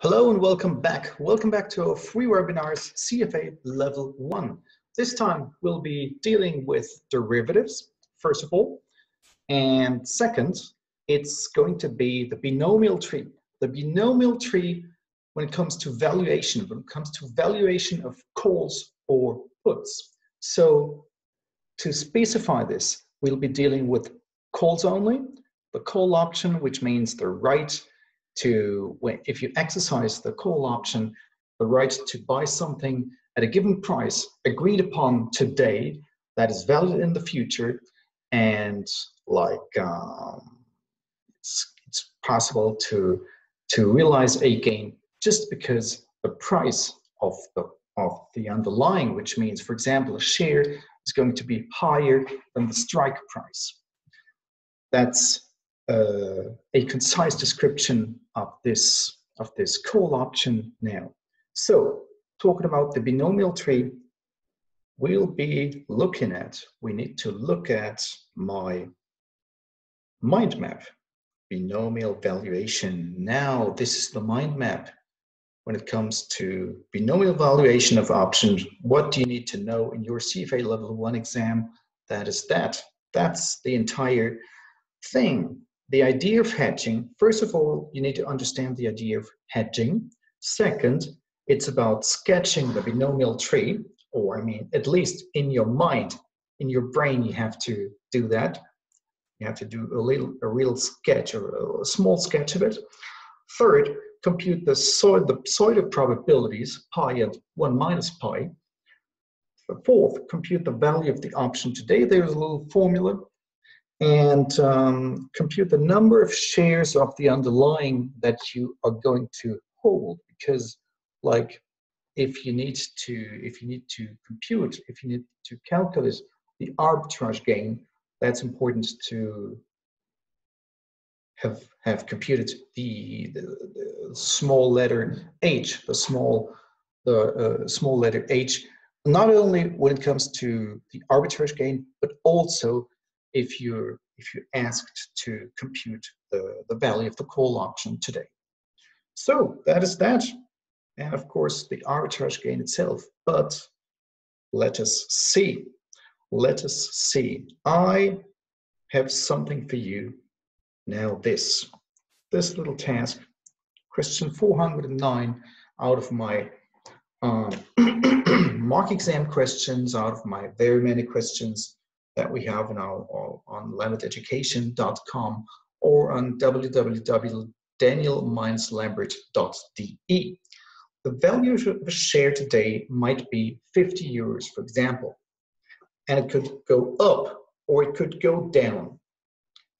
Hello and welcome back. Welcome back to our free webinars, CFA Level 1. This time we'll be dealing with derivatives, first of all. And second, it's going to be the binomial tree. The binomial tree when it comes to valuation, of calls or puts. So to specify this, we'll be dealing with calls only, the call option, which means the right to, if you exercise the call option, the right to buy something at a given price agreed upon today that is valid in the future, and it's possible to realize a gain just because the price of the underlying, which means, for example, a share is going to be higher than the strike price. That's a concise description of this call option now. So, talking about the binomial tree, we need to look at my mind map, binomial valuation. Now, this is the mind map when it comes to binomial valuation of options. What do you need to know in your CFA Level 1 exam? That's the entire thing. The idea of hedging, first of all, you need to understand the idea of hedging. Second, it's about sketching the binomial tree, or at least in your mind, in your brain, you have to do that. You have to do a real sketch, or a small sketch of it. Third, compute the pseudo probabilities, pi and 1 minus pi. Fourth, compute the value of the option today. There's a little formula. And compute the number of shares of the underlying that you are going to hold, because if you need to calculate the arbitrage gain, that's important to have computed the small letter h, the small letter h, not only when it comes to the arbitrage gain, but also if you're asked to compute the value of the call option today. So that is that. And of course, the arbitrage gain itself. But let us see. I have something for you now. This little task, question 409 out of my mock exam questions, out of my very many questions that we have now on lamberteducation.com or on www.daniel-lambert.de. The value of a share today might be 50 euros, for example, and it could go up or it could go down,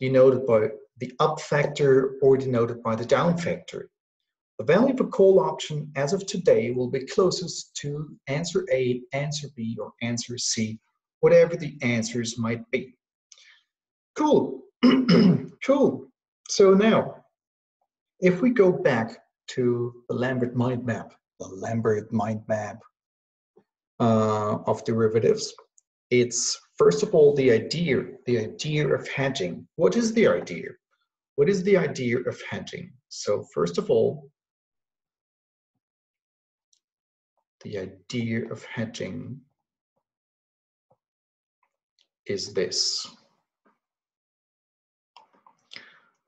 denoted by the up factor or denoted by the down factor. The value of a call option as of today will be closest to answer A, answer B, or answer C, whatever the answers might be. Cool. Cool. So now, if we go back to the Lambert mind map, of derivatives, it's first of all the idea of hedging. What is the idea? What is the idea of hedging? So first of all, the idea of hedging is this.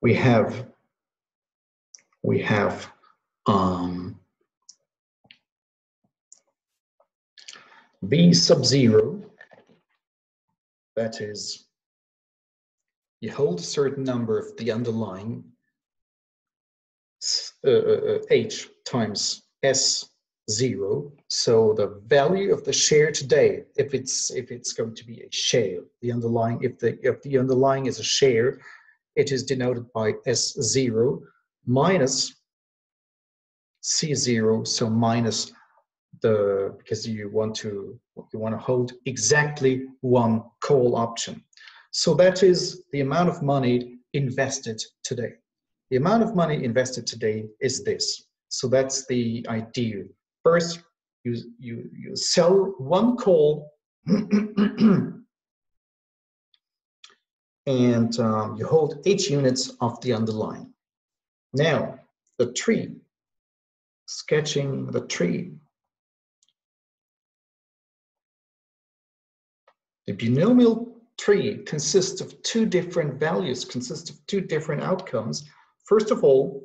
We have B sub 0, that is, you hold a certain number of the underlying H times S0. So the value of the share today, if it's going to be a share, the underlying, if the underlying is a share, it is denoted by S0 minus C0, so minus because you want to hold exactly one call option. So that is the amount of money invested today. The amount of money invested today is this. So that's the idea. First, you sell one call and you hold 8 units of the underlying. Now, the tree sketching the tree. The binomial tree consists of two different values, consists of two different outcomes. First of all,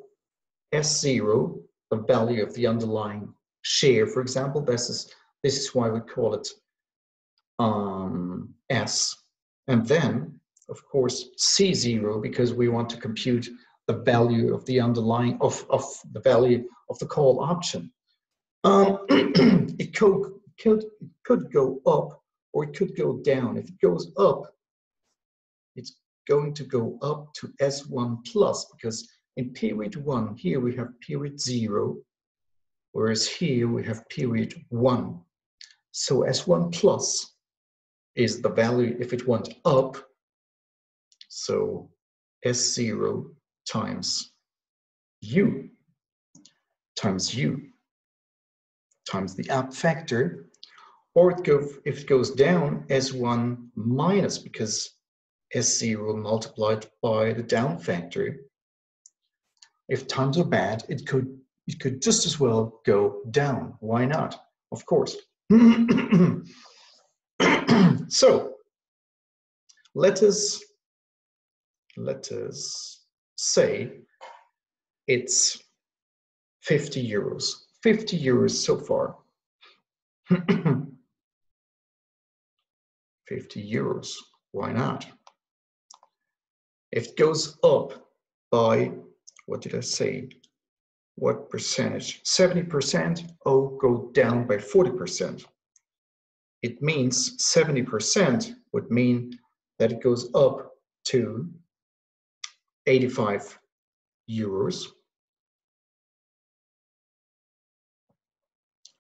S0, the value of the underlying share, for example, this is why we call it S. And then, of course, C0, because we want to compute the value of the underlying, of the value of the call option. It could go up or it could go down. If it goes up, it's going to go up to S1 plus, because in period 1, here we have period 0, whereas here we have period 1. So S1 plus is the value if it went up. So S0 times U times the app factor, or if it goes down, S1 minus, because S0 multiplied by the down factor. If times are bad, it could just as well go down. Why not? Of course. So let us say it's 50 euros. 50 euros so far. 50 euros. Why not? If it goes up by, what did I say? What percentage? 70%, oh, go down by 40%. It means 70% would mean that it goes up to 85 euros.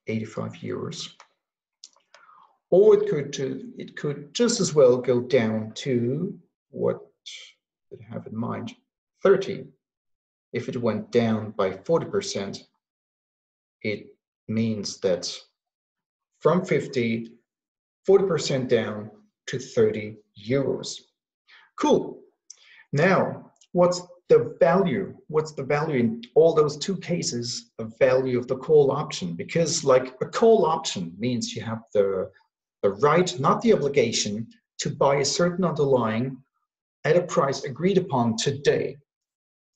85 euros. Or it could just as well go down to, what did I have in mind? 30. If it went down by 40%, it means that from 50, 40% down to 30 euros. Cool. Now, what's the value? What's the value in all those two cases of value of the call option? Because like a call option means you have the right, not the obligation, to buy a certain underlying at a price agreed upon today.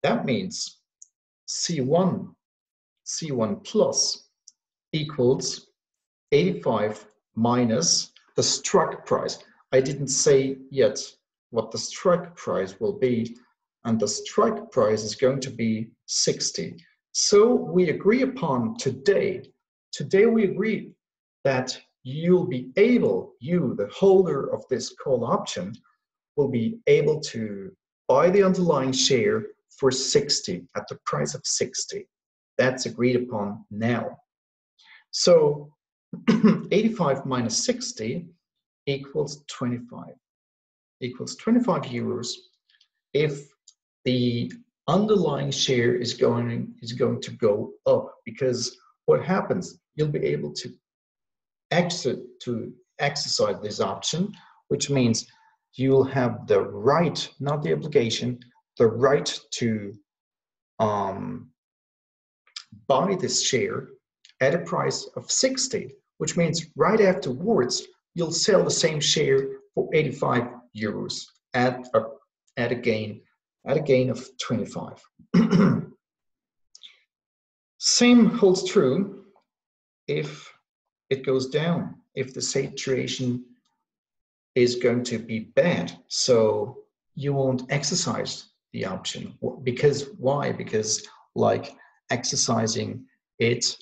That means C1 plus equals 85 minus the strike price. I didn't say yet what the strike price will be, and the strike price is going to be 60. So we agree upon today we agree that you'll be able, you, the holder of this call option, will be able to buy the underlying share for 60, at the price of 60. That's agreed upon now. So 85 minus 60 equals 25. Equals 25 euros if the underlying share is going to go up, because what happens, you'll be able to exercise this option, which means you'll have the right, not the obligation, the right to buy this share at a price of 60, which means right afterwards you'll sell the same share for 85 euros at a gain of 25. Same holds true if it goes down, if the situation is going to be bad, so you won't exercise the option. Because why? Because like exercising it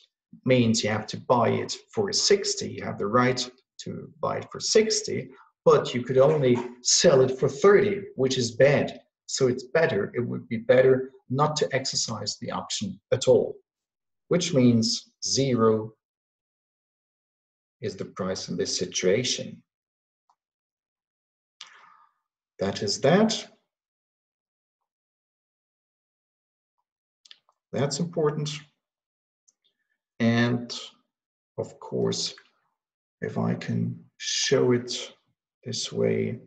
means you have to buy it for 60. You have the right to buy it for 60, but you could only sell it for 30, which is bad. So it's better, it would be better not to exercise the option at all, which means 0 is the price in this situation. That is that. That's important. And of course, if I can show it this way,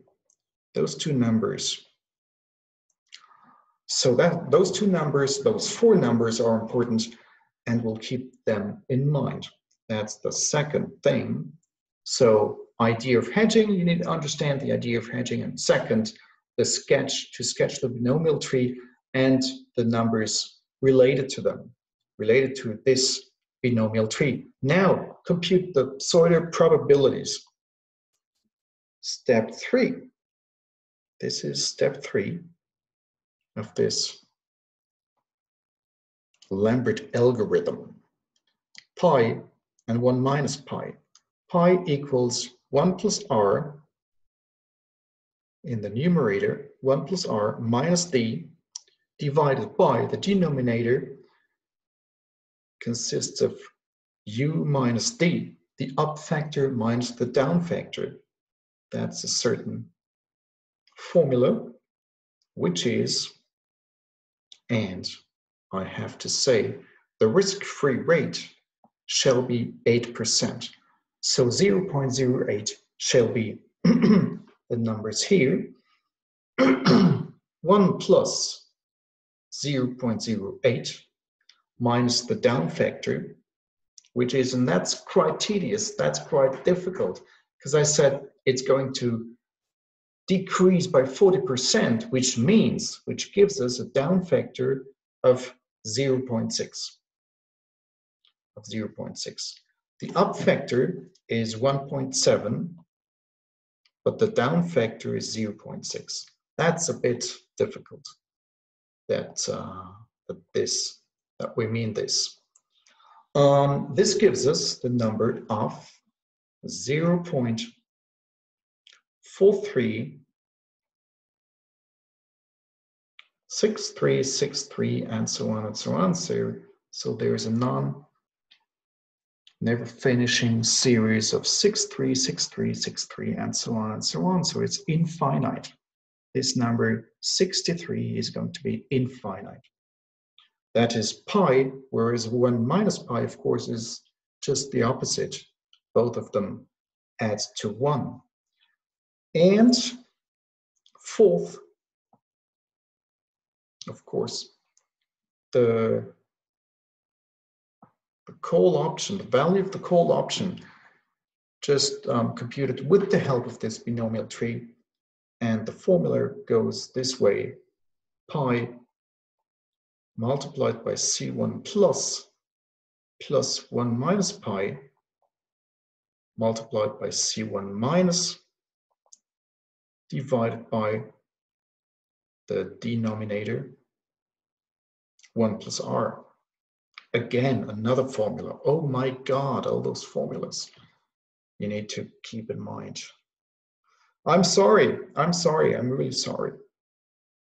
those two numbers. So those two numbers, those four numbers are important. and we'll keep them in mind. That's the second thing. So idea of hedging, you need to understand the idea of hedging. And second, to sketch the binomial tree and the numbers related to them, related to this binomial tree. Now, compute the Sawyer probabilities. Step 3. This is step 3 of this Lambert algorithm. Pi and 1 minus pi. Pi equals 1 plus r in the numerator, 1 plus r minus d, divided by the denominator consists of u minus d, the up factor minus the down factor. That's a certain formula, which is, and I have to say, the risk-free rate shall be 8%. So 0.08 shall be the numbers here. 1 plus 0.08 minus the down factor, which is, and that's quite tedious, that's quite difficult, because I said it's going to decrease by 40%, which gives us a down factor of 0.6. The up factor is 1.7, but the down factor is 0.6. That's a bit difficult. That we mean this. This gives us the number of 0.436363 and so on and so on. So there's a never finishing series of 63 and so on and so on. So it's infinite. This number 63 is going to be infinite. That is pi, whereas 1 minus pi, of course, is just the opposite. Both of them add to 1. And fourth, of course, the call option, the value of the call option, just computed with the help of this binomial tree. And the formula goes this way: pi multiplied by C1 plus 1 minus pi multiplied by C1 minus divided by the denominator 1 plus r. Again, another formula. Oh my God, all those formulas you need to keep in mind. I'm sorry, I'm really sorry.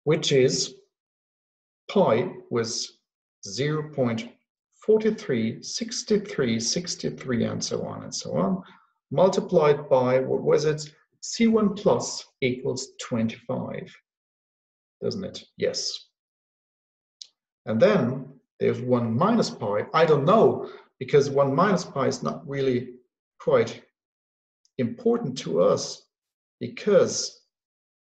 Which is pi was 0.436363 and so on, multiplied by, what was it? C1 plus equals 25, doesn't it? Yes. And then there's 1 minus pi. I don't know, because 1 minus pi is not really quite important to us, because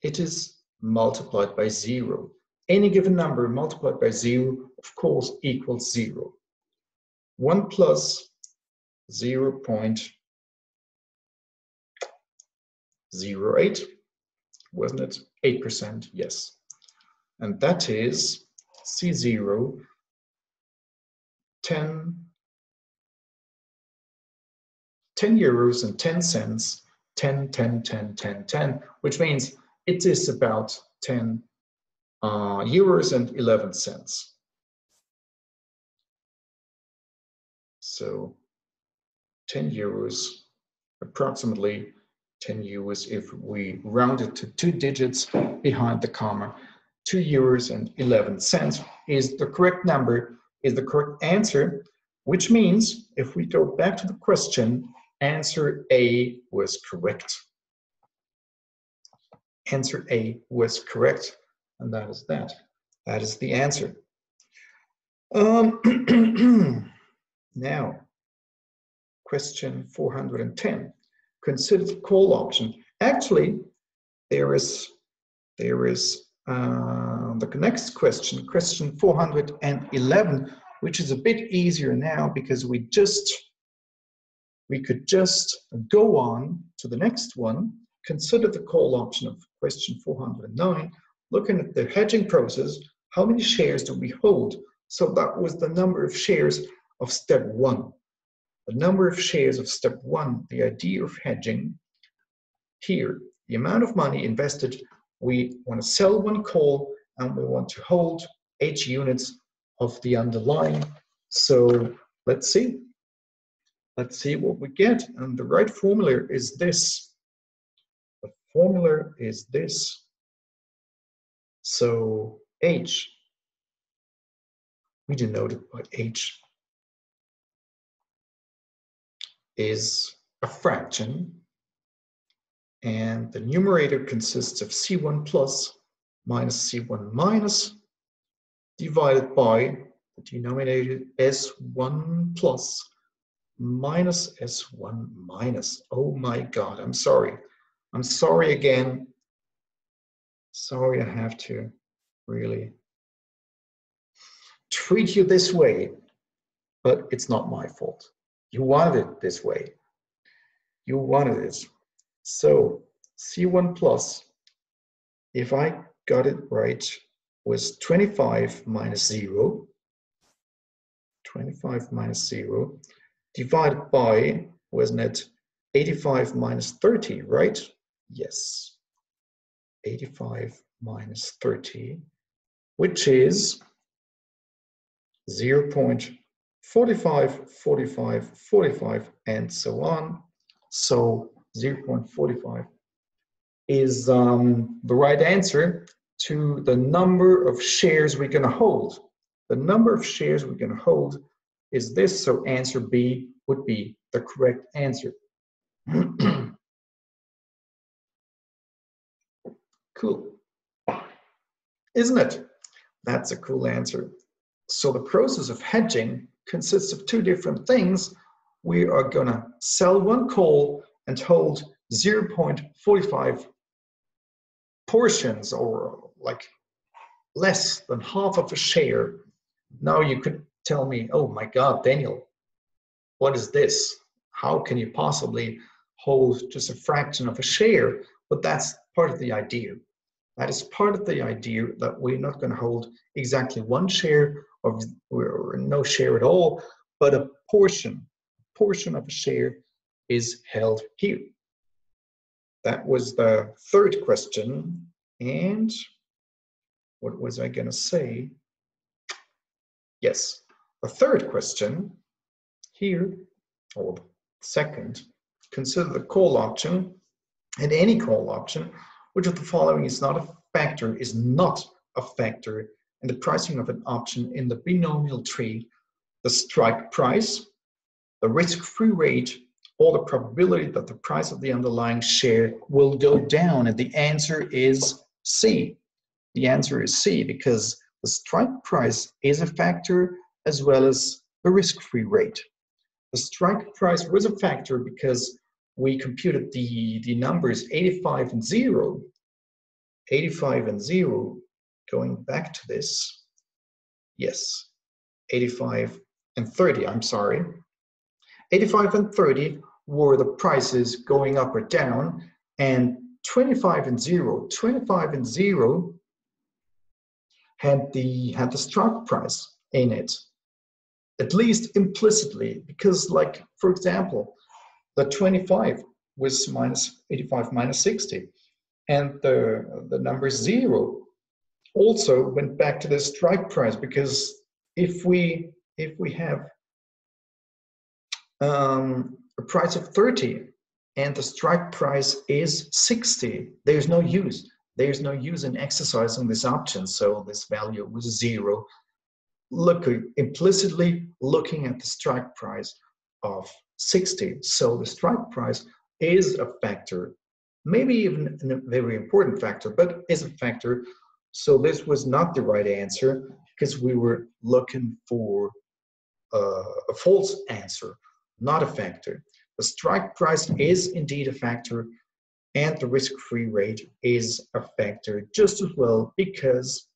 it is multiplied by 0. Any given number multiplied by 0, of course, equals 0. 1 plus 0.08, wasn't it? 8%, yes. And that is C0, 10 euros and 10 cents, 10, 10, 10, 10, 10, which means it is about 10 euros and 11 cents. So 10 euros, approximately 10 euros if we round it to 2 digits behind the comma. 2 euros and 11 cents is the correct number, is the correct answer, which means if we go back to the question, answer A was correct. Answer A was correct, and that is that. That is the answer. Now, question 410. Consider the call option. Actually, there is the next question, question 411, which is a bit easier now because we could just go on to the next one. Consider the call option of question 409. Looking at the hedging process, how many shares do we hold? So that was the number of shares of step 1. The number of shares of step 1, the idea of hedging. Here, the amount of money invested, we want to sell 1 call and we want to hold H units of the underlying. So let's see. Let's see what we get. And the right formula is this. The formula is this. So H, we denote it by H, is a fraction. And the numerator consists of C1 plus minus C1 minus divided by the denominator S1 plus minus S1 minus. Oh my God, I'm sorry. I'm sorry again. Sorry, I have to really treat you this way, but it's not my fault. You wanted it this way. You wanted it. So C1 plus, if I got it right, was 25 minus 0. 25 minus 0 divided by, wasn't it, 85 minus 30, right? Yes. 85 minus 30, which is 0.45, 45, 45, and so on. So 0.45 is the right answer to the number of shares we're going to hold. The number of shares we're going to hold is this, so answer B would be the correct answer. Cool. Isn't it? That's a cool answer. So the process of hedging consists of 2 different things. We are going to sell 1 call and hold 0.45 portions, or like less than half of a share. Now you could tell me, oh my God, Daniel, what is this? How can you possibly hold just a fraction of a share? But that's part of the idea. That is part of the idea that we're not going to hold exactly 1 share or no share at all, but a portion of a share is held here. That was the 3rd question. And what was I going to say? Yes, the 3rd question here, or the 2nd, consider the call option, and any call option, which of the following is not a factor, in the pricing of an option in the binomial tree: the strike price, the risk-free rate, or the probability that the price of the underlying share will go down. And the answer is C. The answer is C, because the strike price is a factor as well as the risk-free rate. The strike price was a factor because we computed the numbers 85 and 0. 85 and 0, going back to this, yes, 85 and 30, I'm sorry. 85 and 30 were the prices going up or down, and 25 and 0 had the strike price in it, at least implicitly, because, like, for example, the 25 was minus 85 minus 60, and the number 0 also went back to the strike price, because if we have a price of 30 and the strike price is 60, there's no use. There's no use in exercising this option, so this value was 0. Implicitly looking at the strike price of 60. So the strike price is a factor, maybe even a very important factor, but is a factor. So this was not the right answer, because we were looking for a false answer, not a factor. The strike price is indeed a factor, and the risk-free rate is a factor just as well, because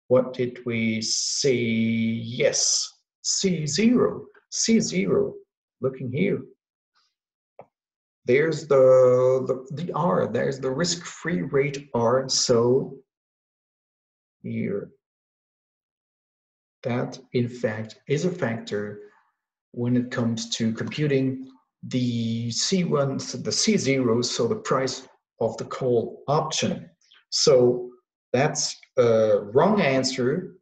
What did we see? Yes, C0. C0, looking here. There's the R, there's the risk-free rate R. So here, that in fact is a factor when it comes to computing the C1, the C0, so the price of the call option. So that's a wrong answer,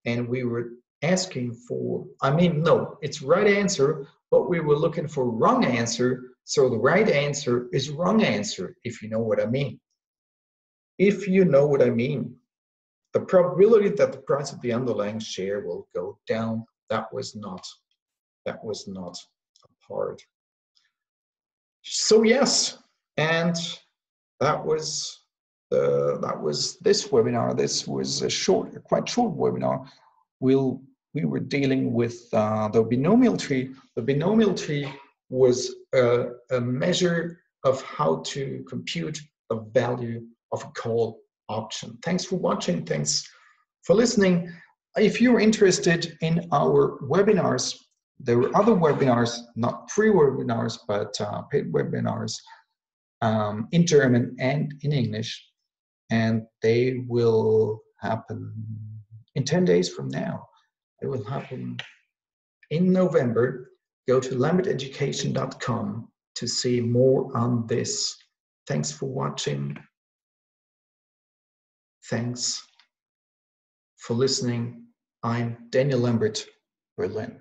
and we were asking for, no, it's right answer, but we were looking for wrong answer, so the right answer is wrong answer, if you know what I mean. If you know what I mean, the probability that the price of the underlying share will go down, that was not a part. So yes, and that was this webinar. This was a quite short webinar. We were dealing with the binomial tree. The binomial tree was a measure of how to compute the value of a call option. Thanks for watching. Thanks for listening. If you're interested in our webinars, there were other webinars, not free webinars, but paid webinars in German and in English, and they will happen in 10 days from now. It will happen in November. Go to lamberteducation.com to see more on this. Thanks for watching. Thanks for listening. I'm Daniel Lambert, Berlin.